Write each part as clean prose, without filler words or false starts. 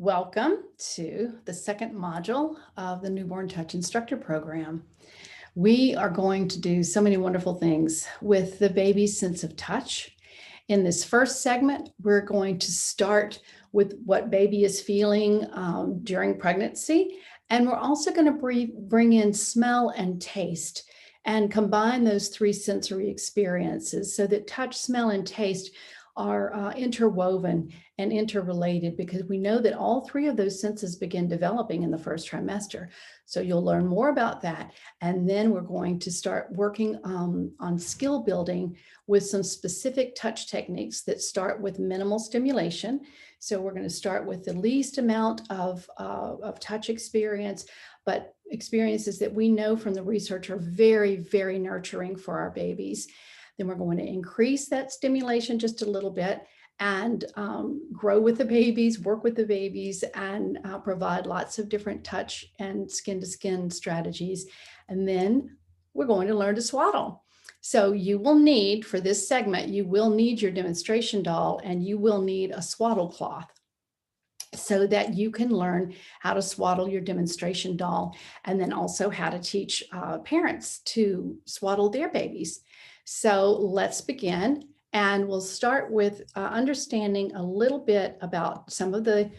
Welcome to the second module of the Newborn Touch Instructor Program. We are going to do so many wonderful things with the baby's sense of touch. In this first segment, we're going to start with what baby is feeling during pregnancy, and we're also going to bring in smell and taste and combine those three sensory experiences so that touch, smell, and taste are interwoven and interrelated, because we know that all three of those senses begin developing in the first trimester. So you'll learn more about that. And then we're going to start working on skill building with some specific touch techniques that start with minimal stimulation. So we're going to start with the least amount of touch experience, but experiences that we know from the research are very, very nurturing for our babies. Then we're going to increase that stimulation just a little bit and grow with the babies, work with the babies, and provide lots of different touch and skin-to-skin strategies. And then we're going to learn to swaddle. So you will need, for this segment, you will need your demonstration doll and you will need a swaddle cloth so that you can learn how to swaddle your demonstration doll, and then also how to teach parents to swaddle their babies. So let's begin, and we'll start with understanding a little bit about some of the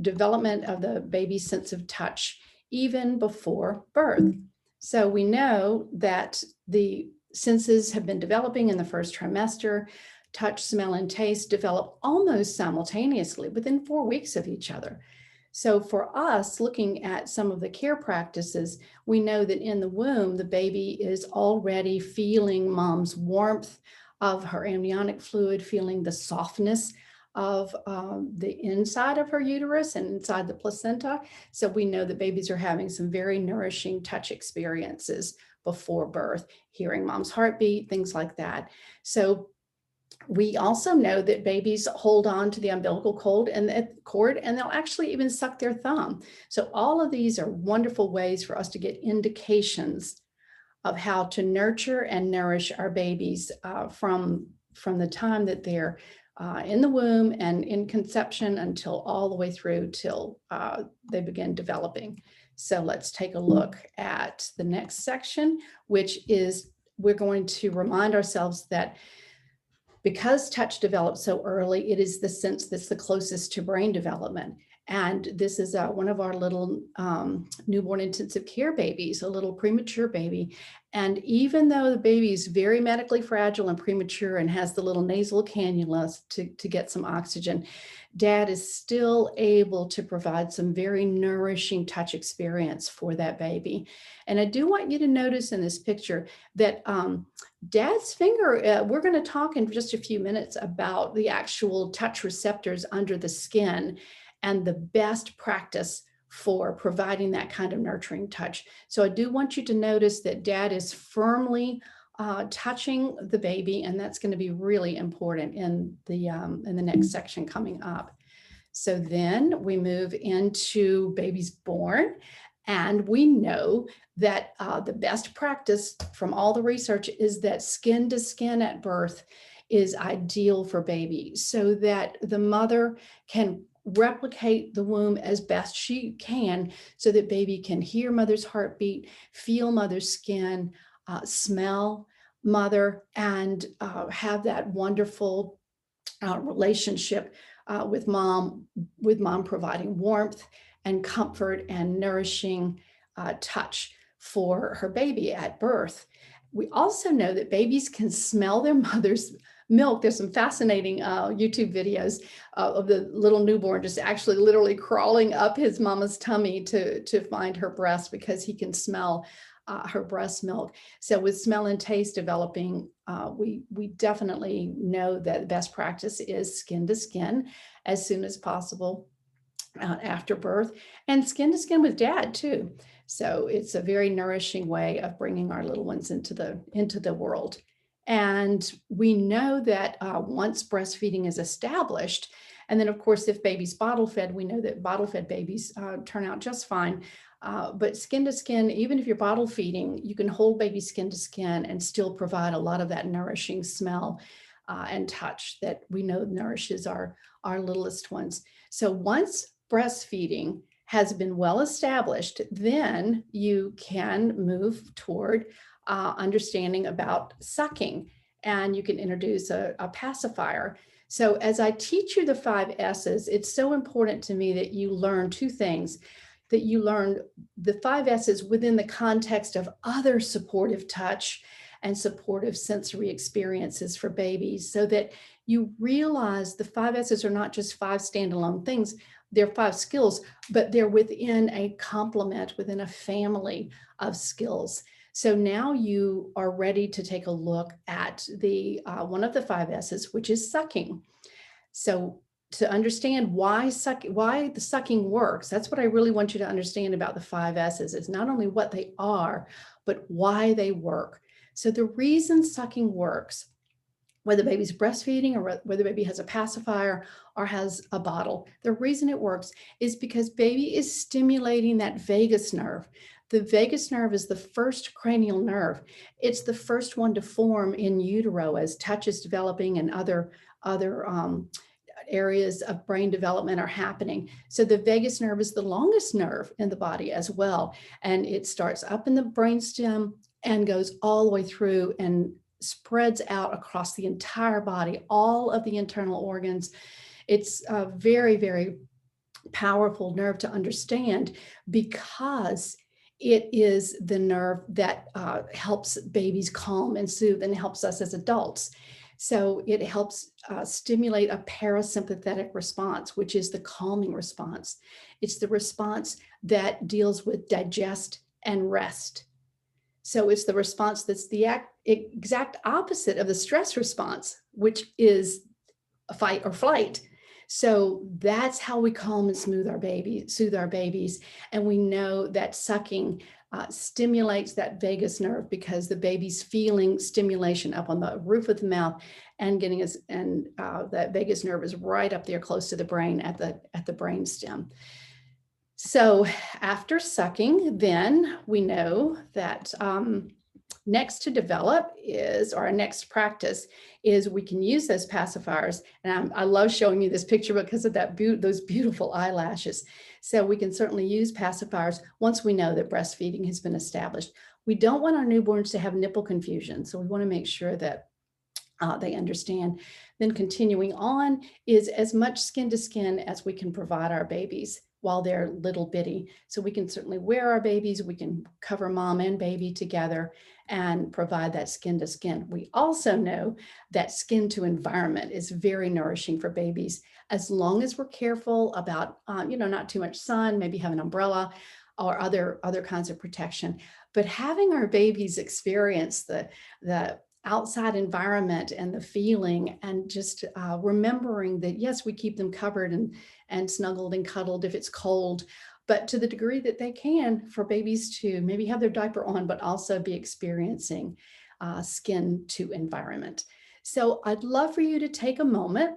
development of the baby's sense of touch even before birth. So we know that the senses have been developing in the first trimester. Touch, smell, and taste develop almost simultaneously within 4 weeks of each other. So for us, looking at some of the care practices, we know that in the womb, the baby is already feeling mom's warmth of her amniotic fluid, feeling the softness of the inside of her uterus and inside the placenta. So we know that babies are having some very nourishing touch experiences before birth, hearing mom's heartbeat, things like that. So we also know that babies hold on to the umbilical cord and they'll actually even suck their thumb. So all of these are wonderful ways for us to get indications of how to nurture and nourish our babies from the time that they're in the womb and in conception until all the way through till they begin developing. So let's take a look at the next section, which is we're going to remind ourselves that because touch develops so early, it is the sense that's the closest to brain development. And this is one of our little newborn intensive care babies, a little premature baby. And even though the baby is very medically fragile and premature and has the little nasal cannula to get some oxygen, dad is still able to provide some very nourishing touch experience for that baby. And I do want you to notice in this picture that dad's finger, we're going to talk in just a few minutes about the actual touch receptors under the skin and the best practice for providing that kind of nurturing touch. So I do want you to notice that dad is firmly touching the baby, and that's going to be really important in the next section coming up. So then we move into baby's born, and we know that the best practice from all the research is that skin to skin at birth is ideal for baby, so that the mother can replicate the womb as best she can, so that baby can hear mother's heartbeat, feel mother's skin, smell mother, and have that wonderful relationship with mom providing warmth and comfort and nourishing touch for her baby at birth. We also know that babies can smell their mother's milk. There's some fascinating YouTube videos of the little newborn just actually literally crawling up his mama's tummy to find her breast, because he can smell her breast milk. So with smell and taste developing, we definitely know that the best practice is skin to skin as soon as possible after birth, and skin to skin with dad too. So it's a very nourishing way of bringing our little ones into the world. And we know that once breastfeeding is established, and then of course, if baby's bottle fed, we know that bottle fed babies turn out just fine. But skin to skin, even if you're bottle feeding, you can hold baby skin to skin and still provide a lot of that nourishing smell and touch that we know nourishes our littlest ones. So once breastfeeding has been well established, then you can move toward understanding about sucking, and you can introduce a pacifier. So as I teach you the 5 S's, it's so important to me that you learn 2 things, that you learn the 5 S's within the context of other supportive touch and supportive sensory experiences for babies, so that you realize the 5 S's are not just 5 standalone things, they're 5 skills, but they're within a complement, within a family of skills. So now you are ready to take a look at the one of the 5 S's, which is sucking. So to understand why the sucking works, that's what I really want you to understand about the 5 S's. It's not only what they are, but why they work. So the reason sucking works, whether baby's breastfeeding or whether baby has a pacifier or has a bottle, the reason it works is because baby is stimulating that vagus nerve. The vagus nerve is the first cranial nerve. It's the first one to form in utero as touch is developing and other areas of brain development are happening. So the vagus nerve is the longest nerve in the body as well. And it starts up in the brainstem and goes all the way through and spreads out across the entire body, all of the internal organs. It's a very, very powerful nerve to understand because it is the nerve that helps babies calm and soothe and helps us as adults. So it helps stimulate a parasympathetic response, which is the calming response. It's the response that deals with digest and rest. So it's the response that's the exact opposite of the stress response, which is a fight or flight. So that's how we calm and soothe our babies. And we know that sucking stimulates that vagus nerve because the baby's feeling stimulation up on the roof of the mouth and that vagus nerve is right up there close to the brain at the brain stem. So after sucking, then we know that next to develop is, or our next practice is, we can use those pacifiers. And I love showing you this picture because of those beautiful eyelashes. So we can certainly use pacifiers once we know that breastfeeding has been established. We don't want our newborns to have nipple confusion. So we want to make sure that they understand. Then continuing on is as much skin to skin as we can provide our babies while they're little bitty. So we can certainly wear our babies, we can cover mom and baby together and provide that skin to skin. We also know that skin to environment is very nourishing for babies, as long as we're careful about, not too much sun, maybe have an umbrella or other kinds of protection. But having our babies experience the outside environment and the feeling, and just remembering that, yes, we keep them covered and snuggled and cuddled if it's cold, but to the degree that they can, for babies to maybe have their diaper on, but also be experiencing skin to environment. So I'd love for you to take a moment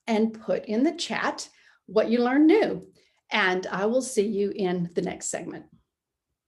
and put in the chat what you learned new, and I will see you in the next segment.